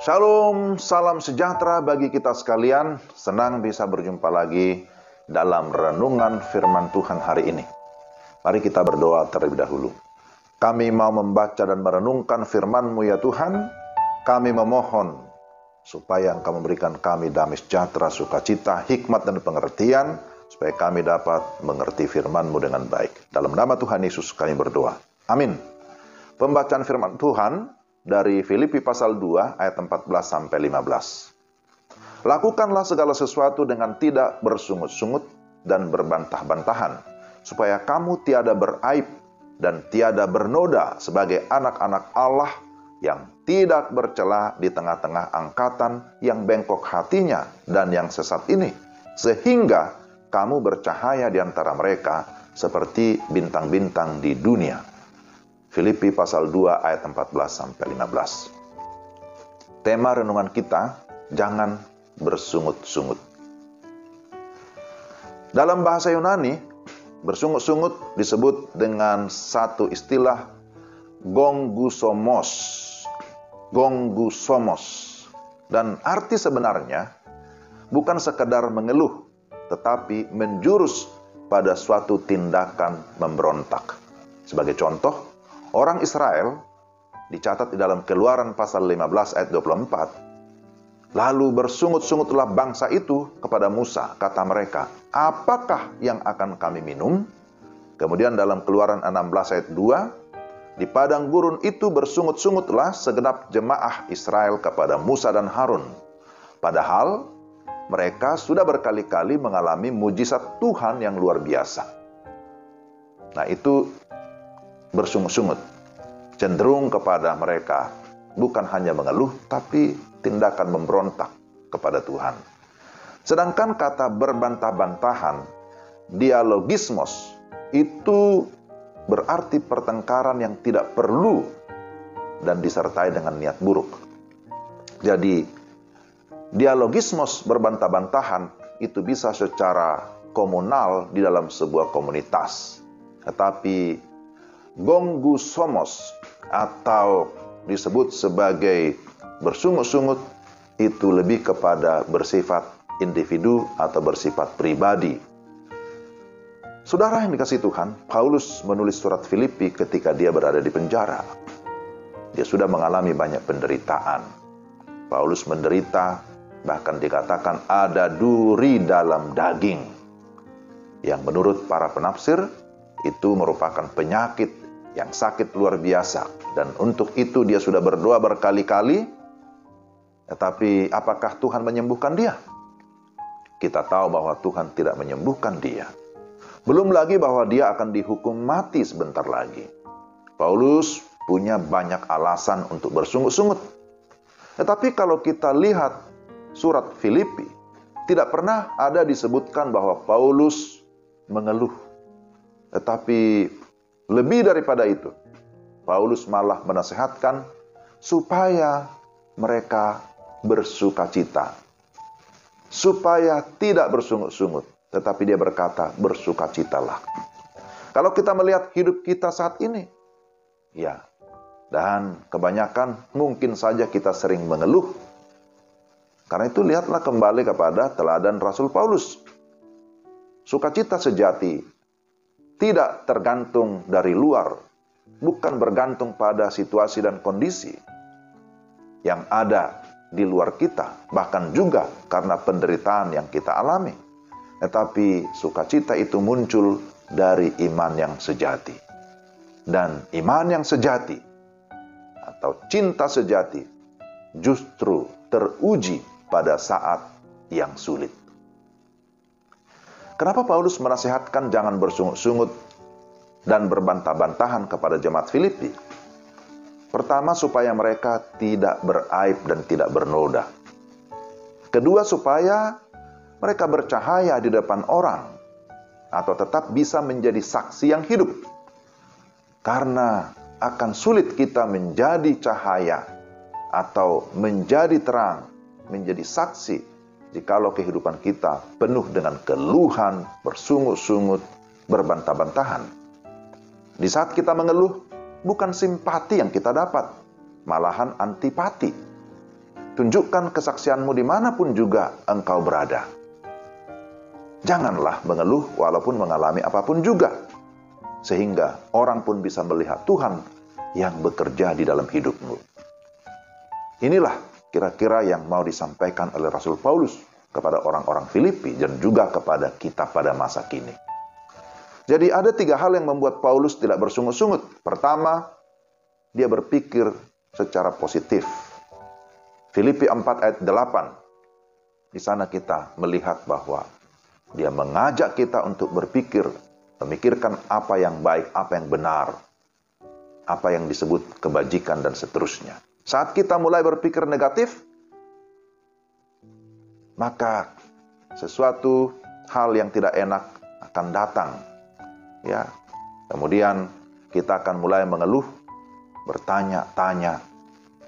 Shalom, salam sejahtera bagi kita sekalian. Senang bisa berjumpa lagi dalam renungan firman Tuhan hari ini. Mari kita berdoa terlebih dahulu. Kami mau membaca dan merenungkan firman-Mu ya Tuhan. Kami memohon supaya Engkau memberikan kami damai sejahtera, sukacita, hikmat dan pengertian, supaya kami dapat mengerti firman-Mu dengan baik. Dalam nama Tuhan Yesus kami berdoa. Amin. Pembacaan firman Tuhan dari Filipi pasal 2 ayat 14 sampai 15. Lakukanlah segala sesuatu dengan tidak bersungut-sungut dan berbantah-bantahan, supaya kamu tiada beraib dan tiada bernoda sebagai anak-anak Allah yang tidak bercela di tengah-tengah angkatan yang bengkok hatinya dan yang sesat ini, sehingga kamu bercahaya di antara mereka seperti bintang-bintang di dunia. Filipi pasal 2 ayat 14 sampai 15. Tema renungan kita, jangan bersungut-sungut. Dalam bahasa Yunani, bersungut-sungut disebut dengan satu istilah gongusomos. Gongusomos. Dan arti sebenarnya bukan sekedar mengeluh, tetapi menjurus pada suatu tindakan memberontak. Sebagai contoh, orang Israel dicatat di dalam Keluaran pasal 15 ayat 24. Lalu bersungut-sungutlah bangsa itu kepada Musa, kata mereka, apakah yang akan kami minum? Kemudian dalam Keluaran 16 ayat 2, di padang gurun itu bersungut-sungutlah segenap jemaah Israel kepada Musa dan Harun. Padahal mereka sudah berkali-kali mengalami mujizat Tuhan yang luar biasa. Nah, itu bersungut-sungut, cenderung kepada mereka bukan hanya mengeluh, tapi tindakan memberontak kepada Tuhan. Sedangkan kata berbantah-bantahan, dialogismos, itu berarti pertengkaran yang tidak perlu dan disertai dengan niat buruk. Jadi, dialogismos berbantah-bantahan itu bisa secara komunal di dalam sebuah komunitas. Tetapi gongusomos atau disebut sebagai bersungut-sungut itu lebih kepada bersifat individu atau bersifat pribadi. Saudara yang dikasihi Tuhan, Paulus menulis surat Filipi ketika dia berada di penjara. Dia sudah mengalami banyak penderitaan. Paulus menderita, bahkan dikatakan ada duri dalam daging, yang menurut para penafsir itu merupakan penyakit yang sakit luar biasa. Dan untuk itu dia sudah berdoa berkali-kali. Tetapi apakah Tuhan menyembuhkan dia? Kita tahu bahwa Tuhan tidak menyembuhkan dia. Belum lagi bahwa dia akan dihukum mati sebentar lagi. Paulus punya banyak alasan untuk bersungut-sungut. Tetapi kalau kita lihat surat Filipi, tidak pernah ada disebutkan bahwa Paulus mengeluh. Tetapi lebih daripada itu, Paulus malah menasihatkan supaya mereka bersukacita. Supaya tidak bersungut-sungut, tetapi dia berkata, bersukacitalah. Kalau kita melihat hidup kita saat ini, ya, dan kebanyakan mungkin saja kita sering mengeluh. Karena itu lihatlah kembali kepada teladan Rasul Paulus. Sukacita sejati tidak tergantung dari luar, bukan bergantung pada situasi dan kondisi yang ada di luar kita, bahkan juga karena penderitaan yang kita alami. Tetapi sukacita itu muncul dari iman yang sejati. Dan iman yang sejati atau cinta sejati justru teruji pada saat yang sulit. Kenapa Paulus menasihatkan jangan bersungut-sungut dan berbantah-bantahan kepada jemaat Filipi? Pertama, supaya mereka tidak beraib dan tidak bernoda. Kedua, supaya mereka bercahaya di depan orang atau tetap bisa menjadi saksi yang hidup. Karena akan sulit kita menjadi cahaya atau menjadi terang, menjadi saksi jikalau kehidupan kita penuh dengan keluhan, bersungut-sungut, berbantah-bantahan. Di saat kita mengeluh, bukan simpati yang kita dapat, malahan antipati. Tunjukkan kesaksianmu dimanapun juga engkau berada. Janganlah mengeluh walaupun mengalami apapun juga, sehingga orang pun bisa melihat Tuhan yang bekerja di dalam hidupmu. Inilah kira-kira yang mau disampaikan oleh Rasul Paulus kepada orang-orang Filipi dan juga kepada kita pada masa kini. Jadi ada 3 hal yang membuat Paulus tidak bersungut-sungut. Pertama, dia berpikir secara positif. Filipi 4 ayat 8. Di sana kita melihat bahwa dia mengajak kita untuk berpikir, memikirkan apa yang baik, apa yang benar, apa yang disebut kebajikan dan seterusnya. Saat kita mulai berpikir negatif, maka sesuatu hal yang tidak enak akan datang. Ya. Kemudian kita akan mulai mengeluh, bertanya-tanya,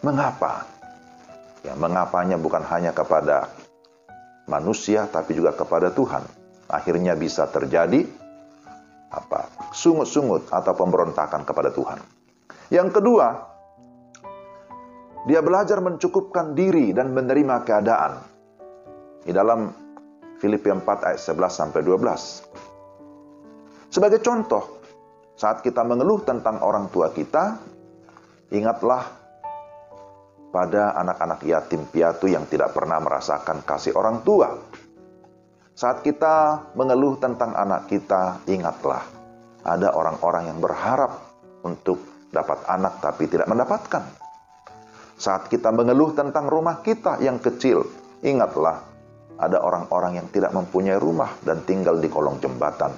mengapa? Ya, mengapanya bukan hanya kepada manusia, tapi juga kepada Tuhan. Akhirnya bisa terjadi sungut-sungut atau pemberontakan kepada Tuhan. Yang kedua, dia belajar mencukupkan diri dan menerima keadaan. Di dalam Filipi 4 ayat 11-12. Sebagai contoh, saat kita mengeluh tentang orang tua kita, ingatlah pada anak-anak yatim piatu yang tidak pernah merasakan kasih orang tua. Saat kita mengeluh tentang anak kita, ingatlah ada orang-orang yang berharap untuk dapat anak tapi tidak mendapatkan. Saat kita mengeluh tentang rumah kita yang kecil, ingatlah ada orang-orang yang tidak mempunyai rumah dan tinggal di kolong jembatan.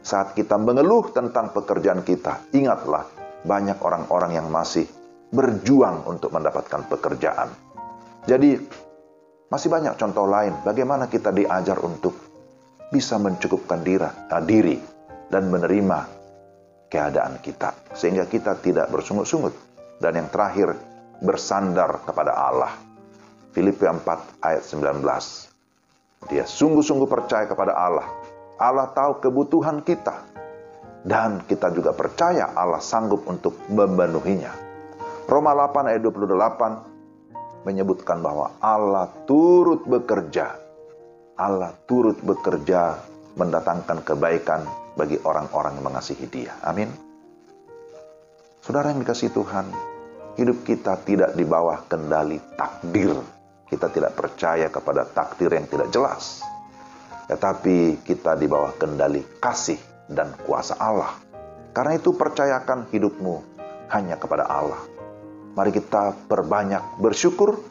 Saat kita mengeluh tentang pekerjaan kita, ingatlah banyak orang-orang yang masih berjuang untuk mendapatkan pekerjaan. Jadi, masih banyak contoh lain bagaimana kita diajar untuk bisa mencukupkan diri dan menerima keadaan kita, sehingga kita tidak bersungut-sungut. Dan yang terakhir, bersandar kepada Allah. Filipi 4 ayat 19. Dia sungguh-sungguh percaya kepada Allah. Allah tahu kebutuhan kita. Dan kita juga percaya Allah sanggup untuk memenuhinya. Roma 8 ayat 28 menyebutkan bahwa Allah turut bekerja. Allah turut bekerja mendatangkan kebaikan bagi orang-orang yang mengasihi Dia. Amin. Saudara yang dikasihi Tuhan, hidup kita tidak di bawah kendali takdir. Kita tidak percaya kepada takdir yang tidak jelas. Tetapi kita di bawah kendali kasih dan kuasa Allah. Karena itu percayakan hidupmu hanya kepada Allah. Mari kita perbanyak bersyukur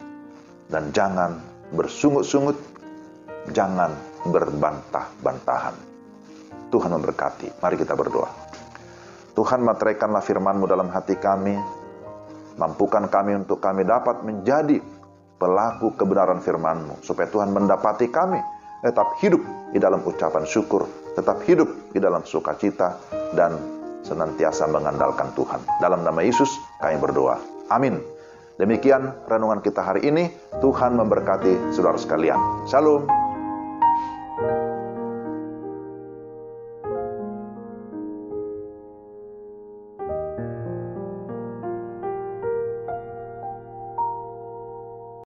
dan jangan bersungut-sungut, jangan berbantah-bantahan. Tuhan memberkati. Mari kita berdoa. Tuhan, materaikanlah firman-Mu dalam hati kami. Mampukan kami untuk kami dapat menjadi pelaku kebenaran firman-Mu. Supaya Tuhan mendapati kami tetap hidup di dalam ucapan syukur, tetap hidup di dalam sukacita, dan senantiasa mengandalkan Tuhan. Dalam nama Yesus kami berdoa. Amin. Demikian renungan kita hari ini. Tuhan memberkati saudara sekalian. Shalom.